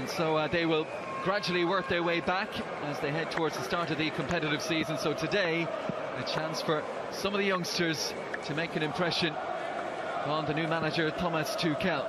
And so they will gradually work their way back as they head towards the start of the competitive season. So today, a chance for some of the youngsters to make an impression on the new manager, Thomas Tuchel.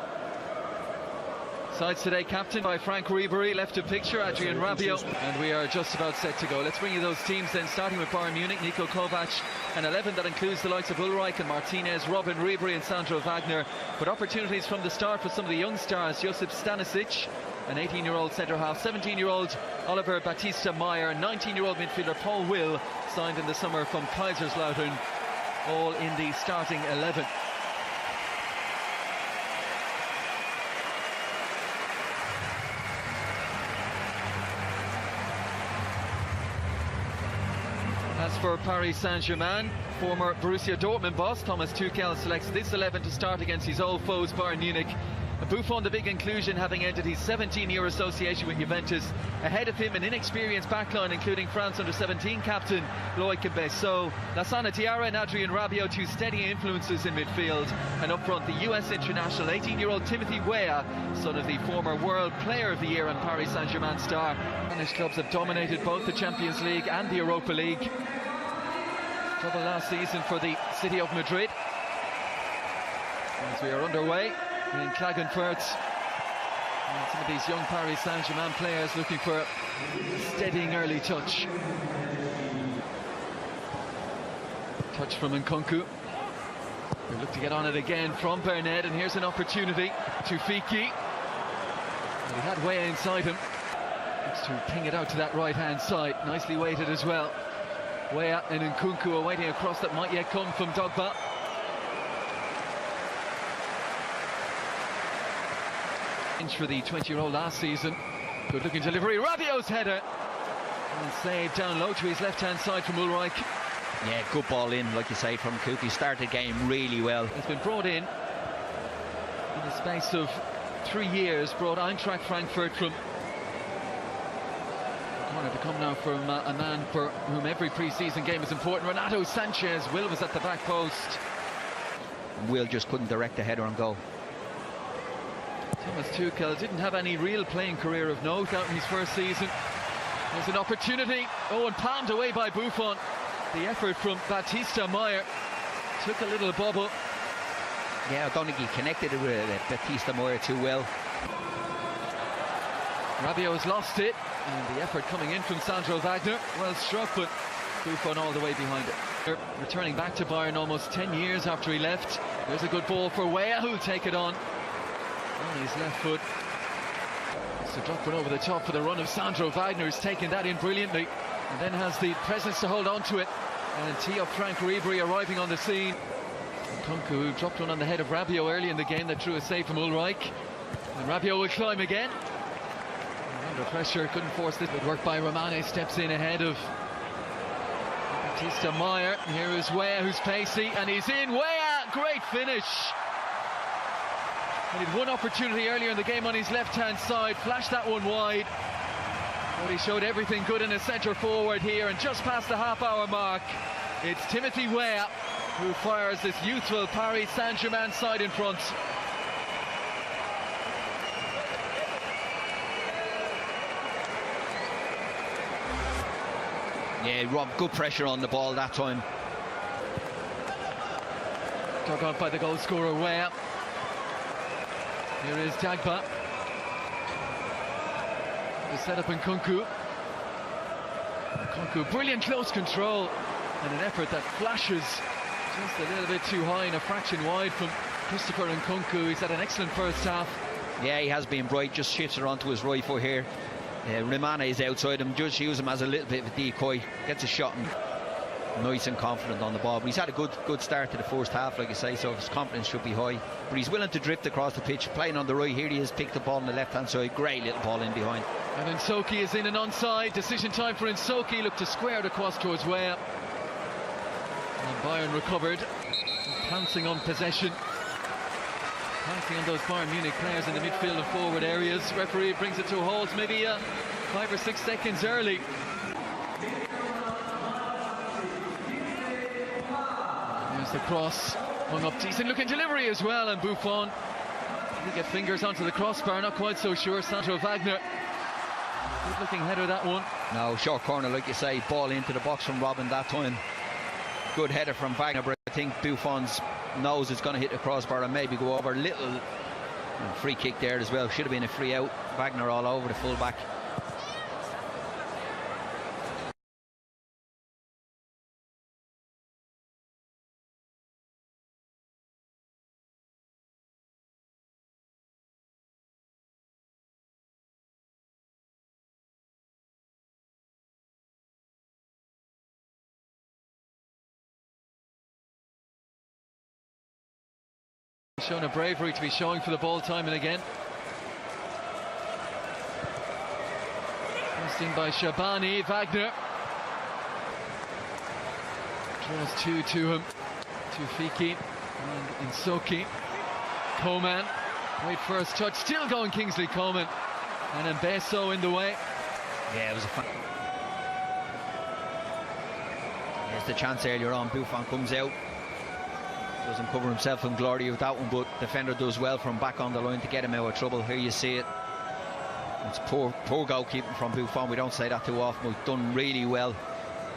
Sides today captained by Frank Ribery, left of picture Adrian Rabiot, and we are just about set to go. Let's bring you those teams then, starting with Bayern Munich. Niko Kovac, an 11 that includes the likes of Ulreich and Martinez, Robin Ribery and Sandro Wagner, but opportunities from the start for some of the young stars. Josip Stanisic, an 18-year-old centre-half, 17-year-old Oliver Batista Meyer, 19-year-old midfielder Paul Will, signed in the summer from Kaiserslautern, all in the starting 11. As for Paris Saint-Germain, former Borussia Dortmund boss Thomas Tuchel selects this 11 to start against his old foes Bayern Munich. Buffon, the big inclusion, having ended his 17-year association with Juventus. Ahead of him, an inexperienced backline, including France under-17 captain Loic Besso, Lassana Diarra and Adrian Rabiot, two steady influences in midfield. And up front, the US international, 18-year-old Timothy Weah, son of the former World Player of the Year and Paris Saint-Germain star. Spanish clubs have dominated both the Champions League and the Europa League. Trouble last season for the city of Madrid. As we are underway in Klagenfurt, and some of these young Paris Saint-Germain players looking for a steadying early touch. Touch from Nkunku. They look to get on it again from Bernat, and here's an opportunity to Fiki. He had Weah inside him. Looks to ping it out to that right-hand side. Nicely weighted as well. Weah and Nkunku are waiting across that might yet come from Drogba. Inch for the 20-year-old last season. Good looking delivery. Rabiot's header. And saved down low to his left-hand side from Ulreich. Yeah, good ball in, like you say, from Nkunku. Started the game really well. It's been brought in the space of 3 years. Brought Eintracht Frankfurt from corner to come now from a man for whom every pre-season game is important. Renato Sanchez. Will was at the back post. Will just couldn't direct the header and goal. Thomas Tuchel didn't have any real playing career of note out in his first season. There's an opportunity. Oh, and palmed away by Buffon. The effort from Batista Meyer took a little bubble. Yeah, I don't think he connected it with Batista Meyer too well. Rabiot has lost it, and the effort coming in from Sandro Wagner. Well struck, but Buffon all the way behind it. Returning back to Bayern almost 10 years after he left. There's a good ball for Weah, who'll take it on his left foot. So drop one over the top for the run of Sandro Wagner, who's taken that in brilliantly, and then has the presence to hold on to it. And tee up Frank Ribery arriving on the scene. Nkunku, who dropped one on the head of Rabiot early in the game, that drew a save from Ulreich. And Rabiot will climb again. And under pressure, couldn't force this. Good work by Romane, steps in ahead of Batista Meyer. Here is Weah, who's pacey, and he's in. Weah, great finish. He had one opportunity earlier in the game on his left-hand side, flashed that one wide. But he showed everything good in a centre forward here, and just past the half-hour mark, it's Timothy Weah who fires this youthful Paris Saint-Germain side in front. Yeah, Rob, good pressure on the ball that time. Dug out by the goal scorer Weah. Here is Drogba. The set up Nkunku. Nkunku, brilliant close control, and an effort that flashes just a little bit too high and a fraction wide from Christopher Nkunku. He's had an excellent first half. Yeah, he has been bright, just shifts it onto his right foot here. Romane is outside him, just use him as a little bit of a decoy, gets a shot and nice and confident on the ball. But he's had a good start to the first half, like you say, so his confidence should be high. But he's willing to drift across the pitch, playing on the right. Here he is, picked the ball on the left-hand side, great little ball in behind. And Nsoki is in and onside. Decision time for Nsoki. Looked to square it across towards Weah. And Bayern recovered, pouncing on possession. Pouncing on those Bayern Munich players in the midfield and forward areas. Referee brings it to a halt, maybe 5 or 6 seconds early. There's the cross, hung up, decent looking delivery as well, and Buffon Did he get fingers onto the crossbar? Not quite so sure. Sandro Wagner. Good looking header, that one. No, short corner, like you say. Ball into the box from Robin that time. Good header from Wagner, but I think Buffon's knows it's going to hit the crossbar and maybe go over. Little free kick there as well. Should have been a free out. Wagner all over the fullback. Shown a bravery to be showing for the ball time and again. Passed in by Shabani. Wagner draws two to him. To Fiki and Insoki. Coman. Great first touch. Still going Kingsley Coman. And Mbeso in the way. Yeah, it was a fun. There's the chance earlier on. Buffon comes out. Doesn't cover himself in glory with that one, but defender does well from back on the line to get him out of trouble. Here you see it. It's poor goalkeeping from Buffon. We don't say that too often, but done really well.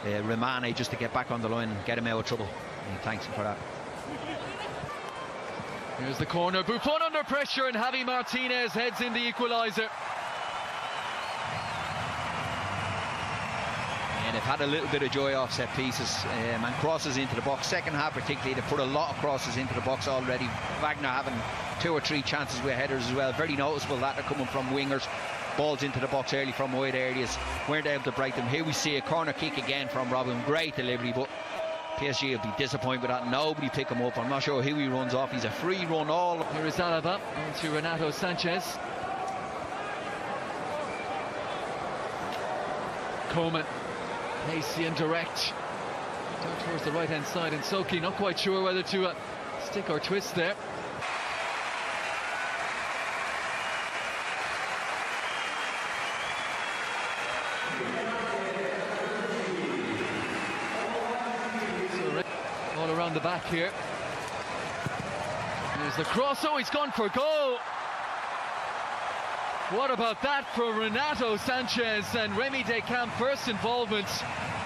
Romane just to get back on the line and get him out of trouble. And thanks him for that. Here's the corner. Buffon under pressure, and Javi Martinez heads in the equaliser. And they've had a little bit of joy off set pieces and crosses into the box. Second half particularly, they put a lot of crosses into the box already. Wagner having 2 or 3 chances with headers as well. Very noticeable that they're coming from wingers. Balls into the box early from wide areas. Weren't able to break them. Here we see a corner kick again from Robin. Great delivery, but PSG will be disappointed with that. Nobody pick him up. I'm not sure who he runs off. He's a free run all. Here is Alaba on to Renato Sanchez. Coman. Pacey and direct down towards the right hand side, and Soki not quite sure whether to stick or twist there. So all around the back here. There's the cross. Oh, he's gone for goal. What about that for Renato Sanchez? And Remy Descamps' first involvement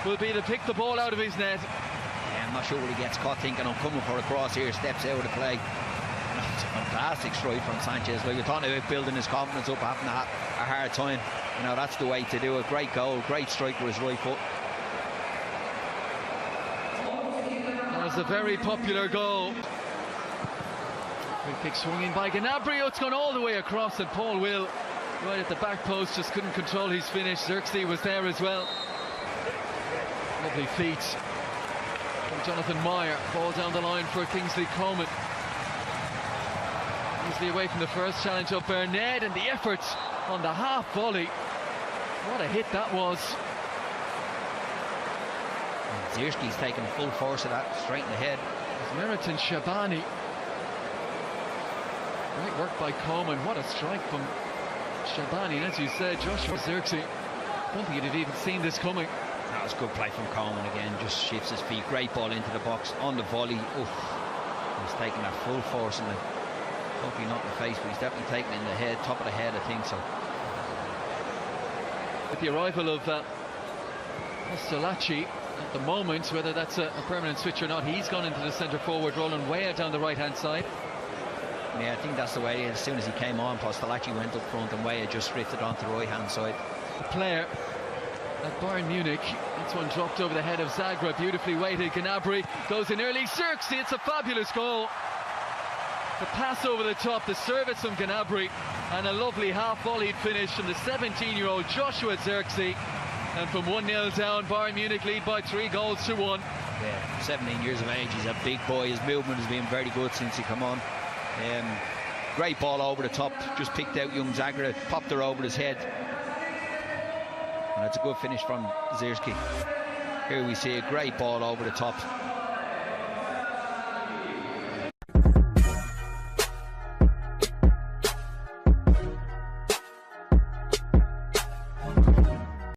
will be to pick the ball out of his net. Yeah, I'm not sure what he gets caught thinking. I'm coming for a cross here, steps out of the play. It's a fantastic strike from Sanchez. Like, you're talking about building his confidence up, having a hard time. You know, that's the way to do it. Great goal, great strike with his right foot. That's a very popular goal. Free kick swinging by Gnabry. It's gone all the way across, and Paul Will right at the back post just couldn't control his finish. Xerxes was there as well. Lovely feet from Jonathan Meyer. Ball down the line for Kingsley Coman. Easily away from the first challenge of Bernard, and the effort on the half volley. What a hit that was. Zierski's taking full force of that straight in the head. Meriton Shabani. Great work by Coman. What a strike from Shabani. And as you said, Joshua Xerxes, I don't think he'd have even seen this coming. That was good play from Coman again. Just shifts his feet. Great ball into the box on the volley. Oof. He's taking that full force in the, hopefully not in the face, but he's definitely taking it in the head, top of the head, I think so. With the arrival of Postolacci at the moment, whether that's a permanent switch or not, he's gone into the centre forward role and way out down the right hand side. Yeah, I think that's the way. As soon as he came on, Postolacci went up front and Weah just drifted onto the right hand side. The player at Bayern Munich, that's one dropped over the head of Zagreb, beautifully weighted. Gnabry goes in early. Xerxes, it's a fabulous goal. The pass over the top, the service from Gnabry, and a lovely half-volleyed finish from the 17-year-old Joshua Xerxes. And from 1-0 down, Bayern Munich lead by 3-1. Yeah, 17 years of age, he's a big boy. His movement has been very good since he come on. Great ball over the top, just picked out young Zagreb, popped her over his head. And it's a good finish from Zierski. Here we see a great ball over the top.